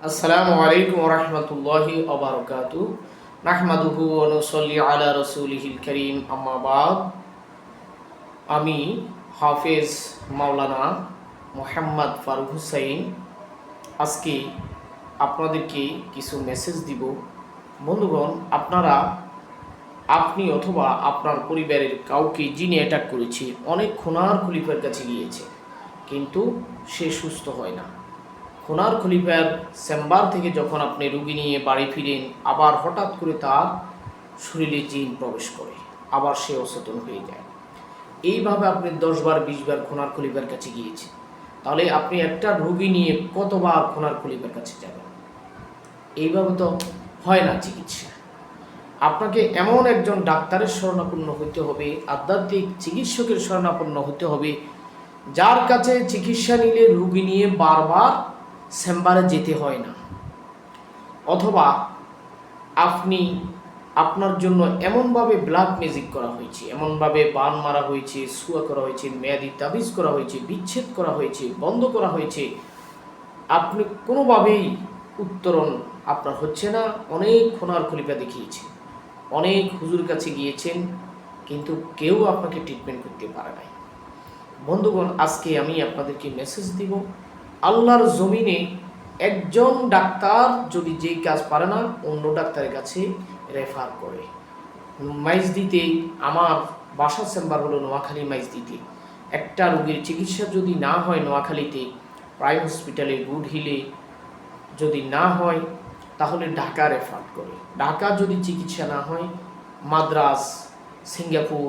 আসসালামু আলাইকুম ওয়া রাহমাতুল্লাহি ওয়া বারাকাতুহু নাহমাদুহু ওয়া নুসাল্লি আলা রাসূলিহিল কারীম আম্মা বাদ। আমি হাফেজ মাওলানা মোহাম্মদ ফারুক হুসাইন আজকে আপনাদেরকে কিছু মেসেজ দিব। বন্ধুগণ, আপনি অথবা আপনার পরিবারের কাউকে জিনে অ্যাটাক করেছে, অনেক খুনার খলিফার কাছে গিয়েছে, কিন্তু সে সুস্থ হয় না। খুনার খলিফার চেম্বার থেকে যখন আপনি রুগী নিয়ে বাড়ি ফিরেন, আবার হঠাৎ করে তার শরীরে জিন প্রবেশ করে, আবার সে অচেতন হয়ে যায়। এইভাবে আপনি 10 বার 20 বার খুনার খলিফার কাছে গিয়েছেন, তাহলে আপনি একটা রুগী নিয়ে কতবার খুনার খলিফার কাছে যাবেন? এইভাবে তো হয় না চিকিৎসা। আপনাকে এমন একজন ডাক্তারের শরণাপন্ন হতে হবে, আধ্যাত্মিক চিকিৎসকের শরণাপন্ন হতে হবে, যার কাছে চিকিৎসা নিলে রুগী নিয়ে বারবার চেম্বারে যেতে হয় না। অথবা আপনার জন্য এমনভাবে ব্ল্যাক ম্যাজিক করা হয়েছে, এমনভাবে বান মারা হয়েছে, সুয়া করা হয়েছে, মেয়াদি তাবিজ করা হয়েছে, বিচ্ছেদ করা হয়েছে, বন্ধ করা হয়েছে, আপনি কোনোভাবেই উত্তরণ আপনার হচ্ছে না। অনেক খুনার খলিফা দেখিয়েছে, অনেক হুজুর কাছে গিয়েছেন, কিন্তু কেউ আপনাকে ট্রিটমেন্ট করতে পারে নাই। বন্ধুগণ, আজকে আমি আপনাদেরকে মেসেজ দিব, আল্লাহর জমিনে একজন ডাক্তার যদি যেই কাজ পারে না, অন্য ডাক্তারের কাছে রেফার করে। মাইজদিতে আমার বাসা চেম্বার হলো নোয়াখালী মাইজদিতে। একটা রোগীর চিকিৎসা যদি না হয় নোয়াখালীতে, প্রাইম হসপিটালে, গুড হিলে যদি না হয়, তাহলে ঢাকা রেফার করে। ঢাকা যদি চিকিৎসা না হয়, মাদ্রাজ, সিঙ্গাপুর,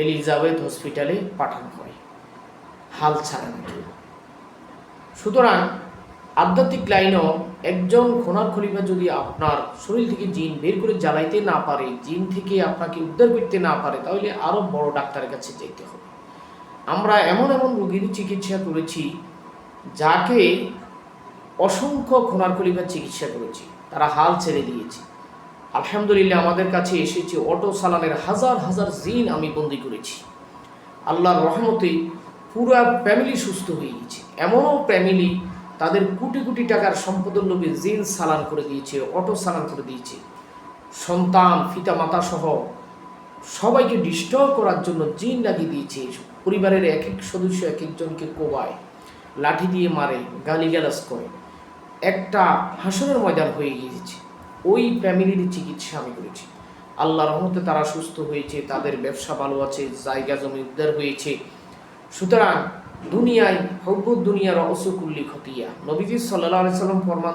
এলিজাবেথ হসপিটালে পাঠানো হয়, হাল ছাড়া নাকি। সুতরাং আধ্যাত্মিক লাইনও একজন খুনার খলিফা যদি আপনার শরীর থেকে জিন বের করে জ্বালাইতে না পারে, জিন থেকে আপনাকে উদ্ধার করতে না পারে, তাহলে আরও বড় ডাক্তারের কাছে যেতে হবে। আমরা এমন এমন রোগীর চিকিৎসা করেছি, যাকে অসংখ্য খুনার খলিফার চিকিৎসা করেছি, তারা হাল ছেড়ে দিয়েছে। আলহামদুলিল্লাহ, আমাদের কাছে এসেছে অটো সালানের হাজার হাজার জিন আমি বন্দি করেছি। আল্লাহর রহমতে পুরো ফ্যামিলি সুস্থ হয়ে গেছে। এমনও ফ্যামিলি তাদের কোটি কোটি টাকার সম্পদের লোভে জিন সালান করে দিয়েছে, অটো সালান করে দিয়েছে। সন্তান, পিতা মাতা সহ সবাইকে ডিস্টার্ব করার জন্য জিন লাগিয়ে দিয়েছে। পরিবারের এক এক সদস্য এক একজনকে কোবায়, লাঠি দিয়ে মারে, গালিগালাজ করে, একটা হাসনের ময়দান হয়ে গিয়েছে। ওই ফ্যামিলির চিকিৎসা আমি করেছি। আল্লাহর রহমতে তারা সুস্থ হয়েছে, তাদের ব্যবসা ভালো আছে, জায়গা জমি উদ্ধার হয়েছে। সুতরাং দুনিয়ায় হব্বুদ দুনিয়ার অসুকুল্লি খতিয়া, নবীজি সাল্লাল্লাহু আলাইহি সাল্লাম ফরমান